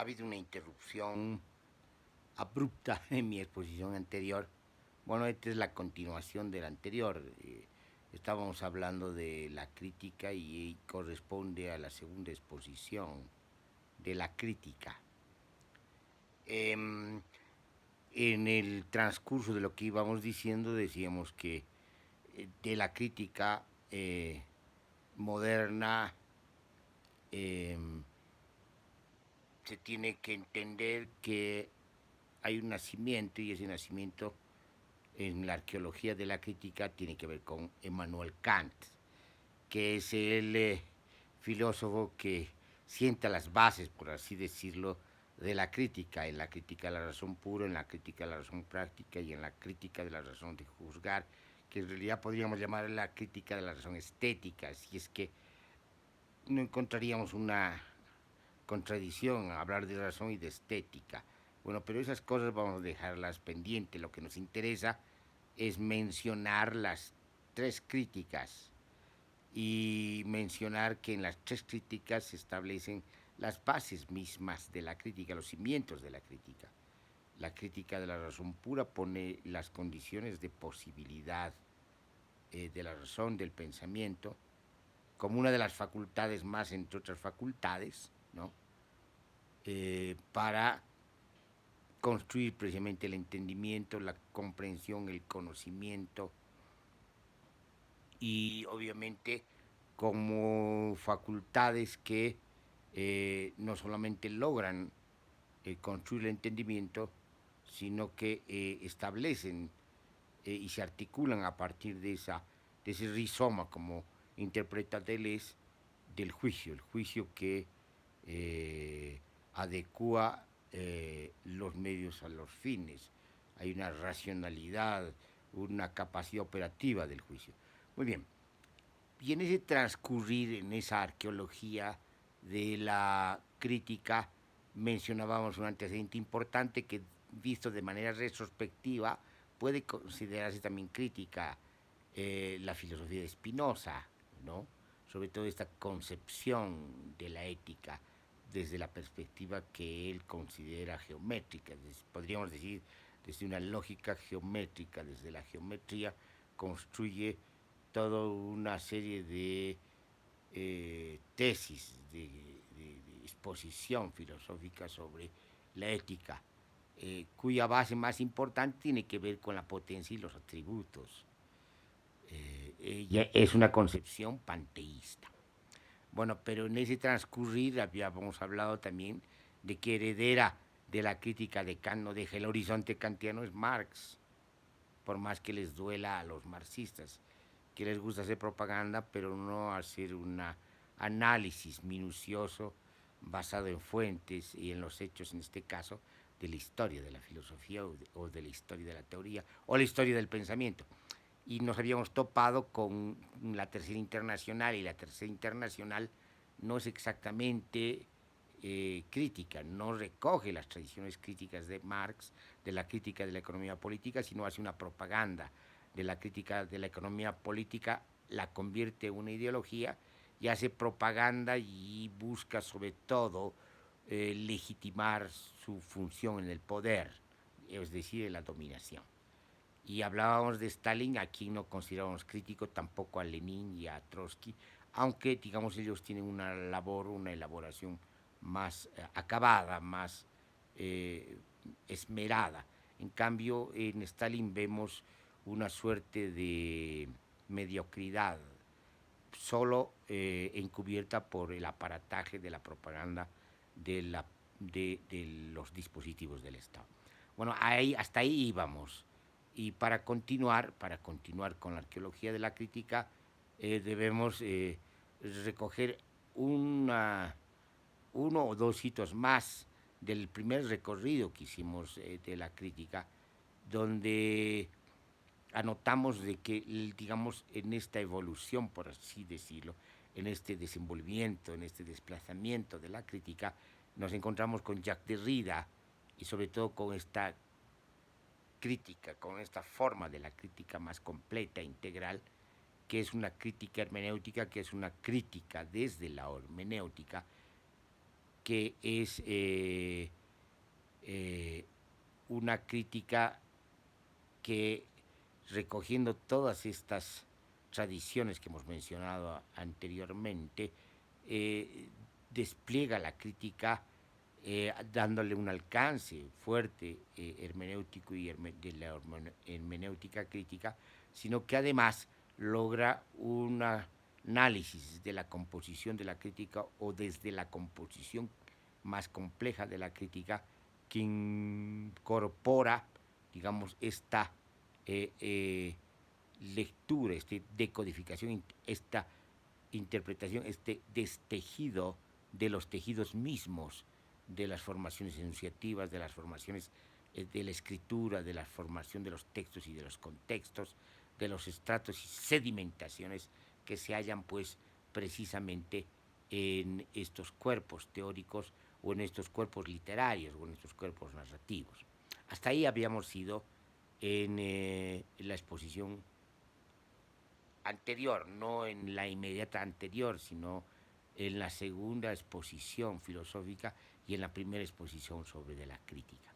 habido una interrupción abrupta en mi exposición anterior. Bueno, esta es la continuación de la anterior. Estábamos hablando de la crítica y corresponde a la segunda exposición de la crítica. Em, en el transcurso de lo que íbamos diciendo decíamos que de la crítica moderna em, se tiene que entender que hay un nacimiento y ese nacimiento en la arqueología de la crítica tiene que ver con Emmanuel Kant, que es el filósofo que sienta las bases, por así decirlo, de la crítica, en la crítica de la razón pura, en la crítica de la razón práctica y en la crítica de la razón de juzgar, que en realidad podríamos llamar la crítica de la razón estética, si es que no encontraríamos una contradicción hablar de razón y de estética. Bueno, pero esas cosas vamos a dejarlas pendientes. Lo que nos interesa es mencionar las tres críticas y mencionar que en las tres críticas se establecen las bases mismas de la crítica, los cimientos de la crítica. La crítica de la razón pura pone las condiciones de posibilidad de la razón, del pensamiento, como una de las facultades más, entre otras facultades, ¿no? Para construir precisamente el entendimiento, la comprensión, el conocimiento y obviamente como facultades que no solamente logran construir el entendimiento, sino que establecen y se articulan a partir de ese rizoma, como interpreta Deleuze, del juicio, el juicio que adecua los medios a los fines. Hay una racionalidad, una capacidad operativa del juicio. Muy bien, y en ese transcurrir, en esa arqueología de la crítica, mencionábamos un antecedente importante que, visto de manera retrospectiva, puede considerarse también crítica, la filosofía de Spinoza, ¿no? Sobre todo esta concepción de la ética desde la perspectiva que él considera geométrica, podríamos decir desde una lógica geométrica, desde la geometría construye toda una serie de tesis, de exposición filosófica sobre la ética, cuya base más importante tiene que ver con la potencia y los atributos. Ella es una concepción panteísta. Bueno, pero en ese transcurrir habíamos hablado también de que heredera de la crítica de Kant no deja el horizonte kantiano es Marx, por más que les duela a los marxistas, que les gusta hacer propaganda, pero no hacer un análisis minucioso basado en fuentes y en los hechos, en este caso, de la historia de la filosofía o de la historia de la teoría o la historia del pensamiento. Y nos habíamos topado con la Tercera Internacional, y la Tercera Internacional no es exactamente crítica, no recoge las tradiciones críticas de Marx, de la crítica de la economía política, sino hace una propaganda de la crítica de la economía política, la convierte en una ideología y hace propaganda y busca sobre todo legitimar su función en el poder, es decir, en la dominación. Y hablábamos de Stalin, a quien no considerábamos crítico, tampoco a Lenin y a Trotsky, aunque digamos ellos tienen una labor, una elaboración más acabada, más eh, esmerada. En cambio, en Stalin vemos una suerte de mediocridad, solo encubierta por el aparataje de la propaganda de los dispositivos del Estado. Bueno, hasta ahí íbamos. Y para continuar con la arqueología de la crítica, debemos recoger una, uno o dos hitos más del primer recorrido que hicimos de la crítica, donde anotamos de que, digamos, en esta evolución, por así decirlo, en este desenvolvimiento, en este desplazamiento de la crítica, nos encontramos con Jacques Derrida y sobre todo con esta crítica, con esta forma de la crítica más completa, integral, que es una crítica hermenéutica, que es una crítica desde la hermenéutica, que es una crítica que, recogiendo todas estas tradiciones que hemos mencionado anteriormente, eh, despliega la crítica dándole un alcance fuerte hermenéutico y de la hermenéutica crítica, sino que además logra un análisis de la composición de la crítica o desde la composición más compleja de la crítica que incorpora, digamos, esta eh, eh, lectura, esta decodificación, esta interpretación, este destejido de los tejidos mismos de las formaciones enunciativas, de las formaciones de la escritura, de la formación de los textos y de los contextos, de los estratos y sedimentaciones que se hallan pues precisamente en estos cuerpos teóricos o en estos cuerpos literarios o en estos cuerpos narrativos. Hasta ahí habíamos ido en la exposición anterior, no en la inmediata anterior, sino en la segunda exposición filosófica y en la primera exposición sobre de la crítica.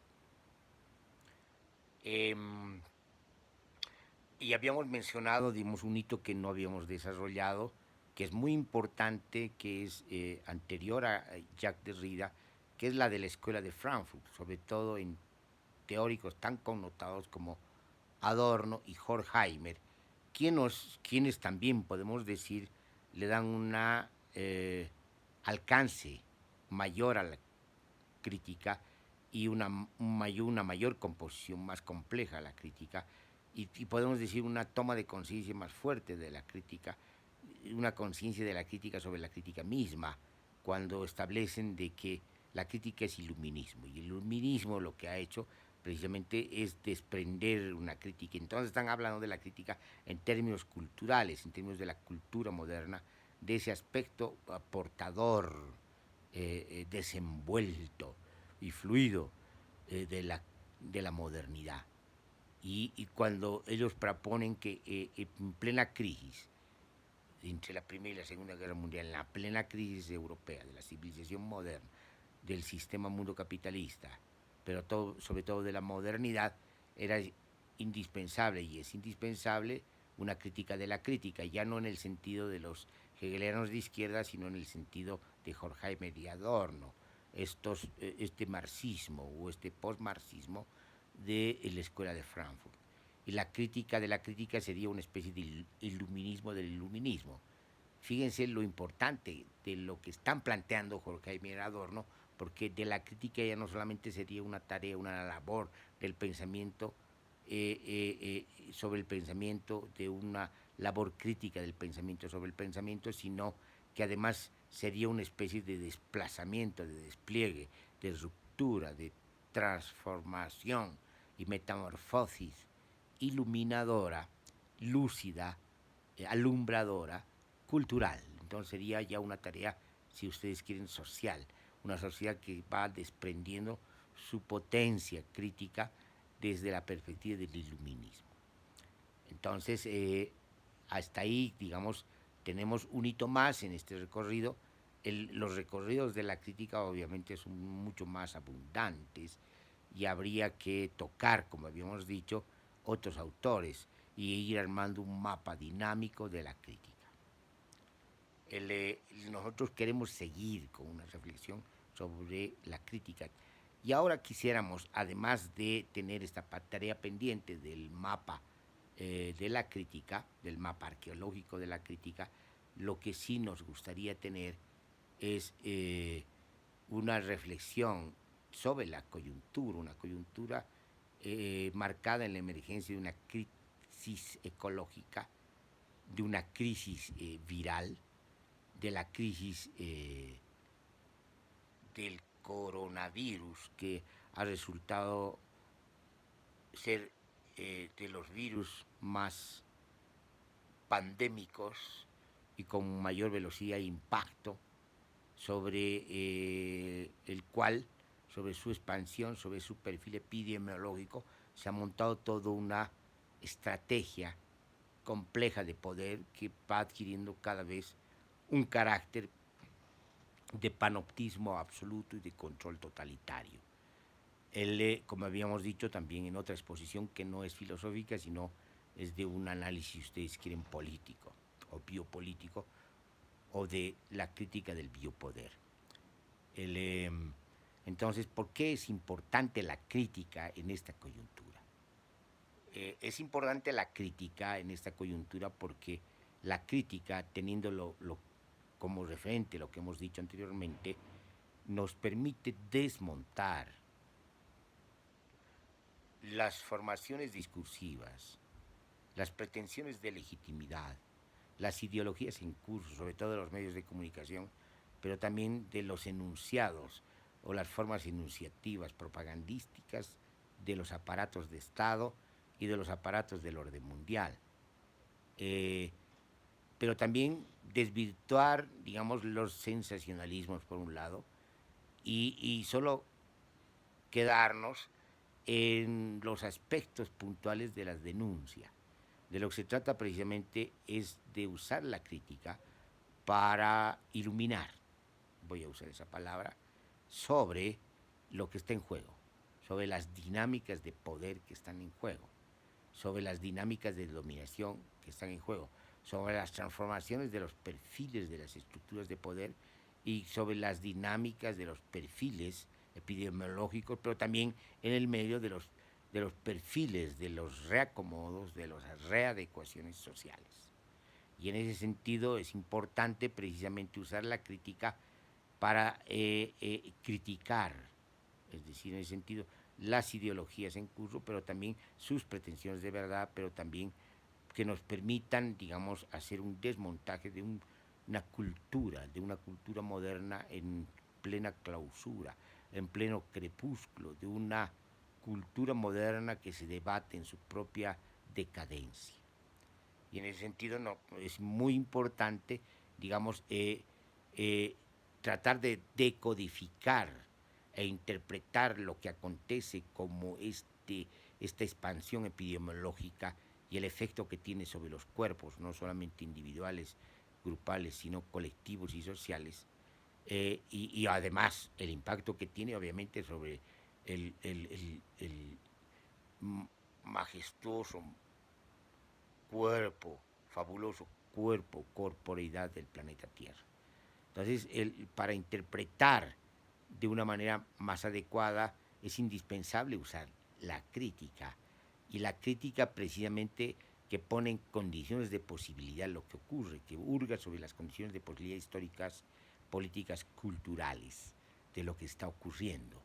Y habíamos mencionado, dimos un hito que no habíamos desarrollado, que es muy importante, que es anterior a Jacques Derrida, que es la de la Escuela de Frankfurt, sobre todo en teóricos tan connotados como Adorno y Horkheimer, quienes también podemos decir le dan un alcance mayor a la crítica y una mayor composición más compleja a la crítica y podemos decir una toma de conciencia más fuerte de la crítica, una conciencia de la crítica sobre la crítica misma, cuando establecen de que la crítica es iluminismo y el iluminismo lo que ha hecho precisamente es desprender una crítica. Entonces están hablando de la crítica en términos culturales, en términos de la cultura moderna, de ese aspecto portador, desenvuelto y fluido de la modernidad. Y cuando ellos proponen que en plena crisis, entre la Primera y la Segunda Guerra Mundial, en la plena crisis europea de la civilización moderna, del sistema mundo capitalista, pero sobre todo de la modernidad, era indispensable y es indispensable una crítica de la crítica, ya no en el sentido de los hegelianos de izquierda, sino en el sentido de Horkheimer y Adorno, este marxismo o este postmarxismo de la Escuela de Frankfurt. Y la crítica de la crítica sería una especie de iluminismo del iluminismo. Fíjense lo importante de lo que están planteando Horkheimer y Adorno, porque de la crítica ya no solamente sería una tarea, una labor del pensamiento, sobre el pensamiento, de una labor crítica del pensamiento sobre el pensamiento, sino que además sería una especie de desplazamiento, de despliegue, de ruptura, de transformación y metamorfosis iluminadora, lúcida, alumbradora, cultural. Entonces sería ya una tarea, si ustedes quieren, social, una sociedad que va desprendiendo su potencia crítica desde la perspectiva del iluminismo. Entonces, hasta ahí, digamos, tenemos un hito más en este recorrido. Los recorridos de la crítica obviamente son mucho más abundantes y habría que tocar, como habíamos dicho, otros autores y ir armando un mapa dinámico de la crítica. Nosotros queremos seguir con una reflexión sobre la crítica. Y ahora quisiéramos, además de tener esta tarea pendiente del mapa de la crítica, del mapa arqueológico de la crítica, lo que sí nos gustaría tener es una reflexión sobre la coyuntura, una coyuntura marcada en la emergencia de una crisis ecológica, de una crisis viral, de la crisis del coronavirus, que ha resultado ser de los virus más pandémicos y con mayor velocidad e impacto, sobre el cual, sobre su expansión, sobre su perfil epidemiológico, se ha montado toda una estrategia compleja de poder que va adquiriendo cada vez un carácter de panoptismo absoluto y de control totalitario. Como habíamos dicho también en otra exposición, que no es filosófica, sino es de un análisis, si ustedes quieren, político o biopolítico, o de la crítica del biopoder. El, eh, entonces, ¿por qué es importante la crítica en esta coyuntura? Es importante la crítica en esta coyuntura porque la crítica, teniendo como referente lo que hemos dicho anteriormente, nos permite desmontar las formaciones discursivas, las pretensiones de legitimidad, las ideologías en curso, sobre todo de los medios de comunicación, pero también de los enunciados o las formas enunciativas propagandísticas de los aparatos de Estado y de los aparatos del orden mundial. Eh, pero también desvirtuar, digamos, los sensacionalismos por un lado y solo quedarnos en los aspectos puntuales de las denuncias. De lo que se trata precisamente es de usar la crítica para iluminar, voy a usar esa palabra, sobre lo que está en juego, sobre las dinámicas de poder que están en juego, sobre las dinámicas de dominación que están en juego, sobre las transformaciones de los perfiles de las estructuras de poder y sobre las dinámicas de los perfiles epidemiológicos, pero también en el medio de los perfiles, de los reacomodos, de las readecuaciones sociales. Y en ese sentido es importante precisamente usar la crítica para criticar, es decir, en ese sentido, las ideologías en curso, pero también sus pretensiones de verdad, pero también que nos permitan, digamos, hacer un desmontaje de de una cultura moderna en plena clausura, en pleno crepúsculo, de una cultura moderna que se debate en su propia decadencia. Y en ese sentido no, es muy importante, digamos, eh, tratar de decodificar e interpretar lo que acontece como esta expansión epidemiológica y el efecto que tiene sobre los cuerpos, no solamente individuales, grupales, sino colectivos y sociales, y además el impacto que tiene obviamente sobre el majestuoso cuerpo, fabuloso cuerpo, corporeidad del planeta Tierra. Entonces, para interpretar de una manera más adecuada es indispensable usar la crítica. Y la crítica precisamente que pone en condiciones de posibilidad lo que ocurre, que hurga sobre las condiciones de posibilidad históricas, políticas, culturales de lo que está ocurriendo.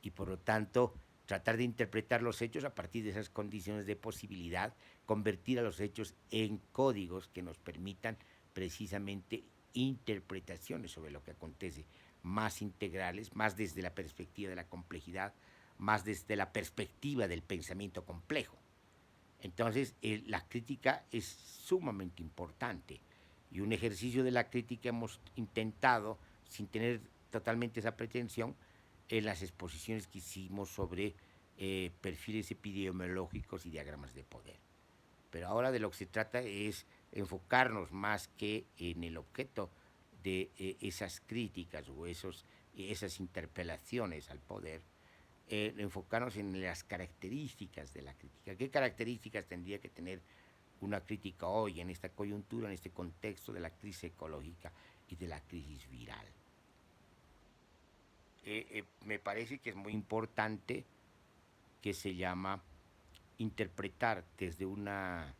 Y por lo tanto, tratar de interpretar los hechos a partir de esas condiciones de posibilidad, convertir a los hechos en códigos que nos permitan precisamente interpretaciones sobre lo que acontece, más integrales, más desde la perspectiva de la complejidad, más desde la perspectiva del pensamiento complejo. Entonces, la crítica es sumamente importante y un ejercicio de la crítica hemos intentado, sin tener totalmente esa pretensión, en las exposiciones que hicimos sobre perfiles epidemiológicos y diagramas de poder. Pero ahora de lo que se trata es enfocarnos más que en el objeto de esas críticas o esas interpelaciones al poder, enfocarnos en las características de la crítica. ¿Qué características tendría que tener una crítica hoy en esta coyuntura, en este contexto de la crisis ecológica y de la crisis viral? Me parece que es muy importante que se llama interpretar desde una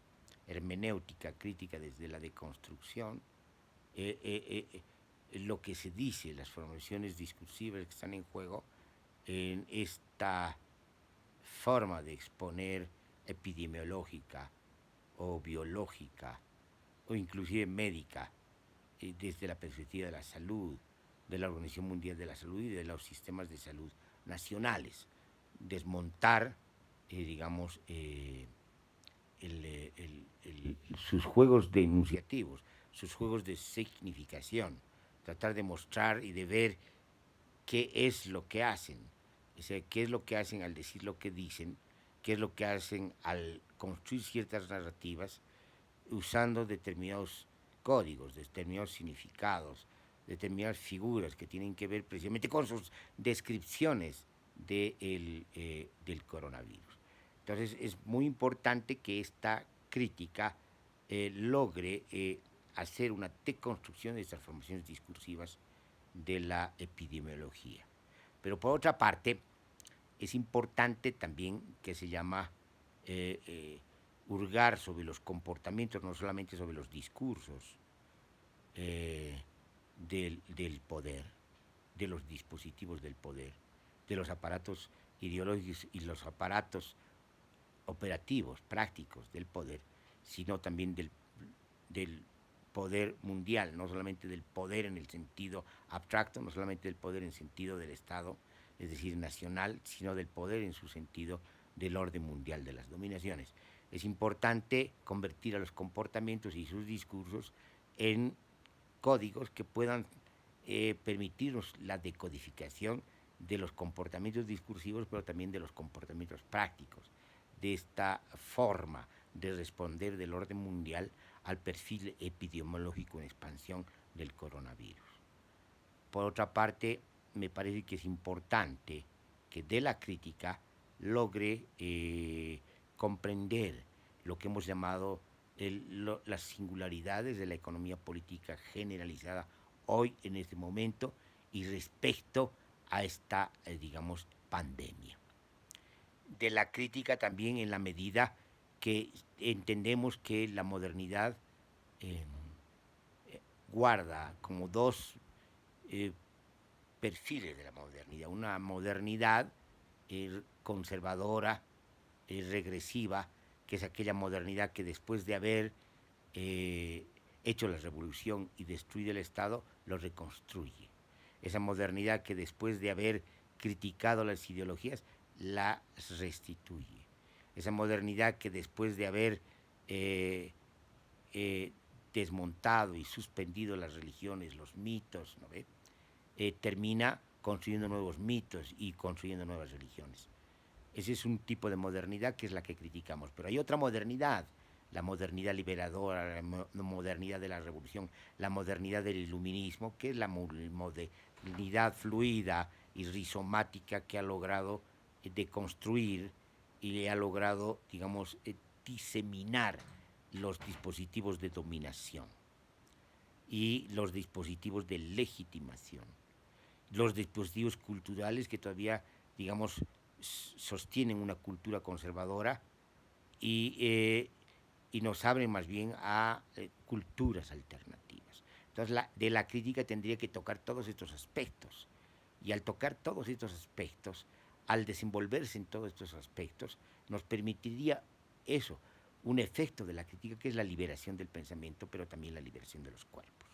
hermenéutica crítica, desde la deconstrucción, lo que se dice, las formaciones discursivas que están en juego en esta forma de exponer epidemiológica o biológica o inclusive médica desde la perspectiva de la salud, de la Organización Mundial de la Salud y de los sistemas de salud nacionales. Desmontar, digamos, sus juegos denunciativos, sus juegos de significación, tratar de mostrar y de ver qué es lo que hacen, o sea, qué es lo que hacen al decir lo que dicen, qué es lo que hacen al construir ciertas narrativas usando determinados códigos, determinados significados, determinadas figuras que tienen que ver precisamente con sus descripciones del coronavirus. Entonces es muy importante que esta crítica logre hacer una deconstrucción de estas formaciones discursivas de la epidemiología. Pero por otra parte, es importante también que se llama hurgar sobre los comportamientos, no solamente sobre los discursos del poder, de los dispositivos del poder, de los aparatos ideológicos y los aparatos operativos, prácticos del poder, sino también del poder mundial, no solamente del poder en el sentido abstracto, no solamente del poder en el sentido del Estado, es decir, nacional, sino del poder en su sentido del orden mundial de las dominaciones. Es importante convertir a los comportamientos y sus discursos en códigos que puedan permitirnos la decodificación de los comportamientos discursivos, pero también de los comportamientos prácticos, de esta forma de responder del orden mundial al perfil epidemiológico en expansión del coronavirus. Por otra parte, me parece que es importante que de la crítica logre comprender lo que hemos llamado las singularidades de la economía política generalizada hoy en este momento y respecto a esta, digamos, pandemia. De la crítica también en la medida que entendemos que la modernidad eh, guarda como dos perfiles de la modernidad. Una modernidad conservadora, regresiva, que es aquella modernidad que después de haber hecho la revolución y destruido el Estado, lo reconstruye. Esa modernidad que después de haber criticado las ideologías, las restituye. Esa modernidad que después de haber desmontado y suspendido las religiones, los mitos, ¿no ve? Termina construyendo nuevos mitos y construyendo nuevas religiones. Ese es un tipo de modernidad que es la que criticamos. Pero hay otra modernidad, la modernidad liberadora, la modernidad de la revolución, la modernidad del iluminismo, que es la modernidad fluida y rizomática que ha logrado deconstruir y ha logrado, digamos, diseminar los dispositivos de dominación y los dispositivos de legitimación, los dispositivos culturales que todavía, digamos, sostienen una cultura conservadora y nos abren más bien a culturas alternativas. Entonces, de la crítica tendría que tocar todos estos aspectos. Y al tocar todos estos aspectos, al desenvolverse en todos estos aspectos, nos permitiría eso, un efecto de la crítica que es la liberación del pensamiento, pero también la liberación de los cuerpos.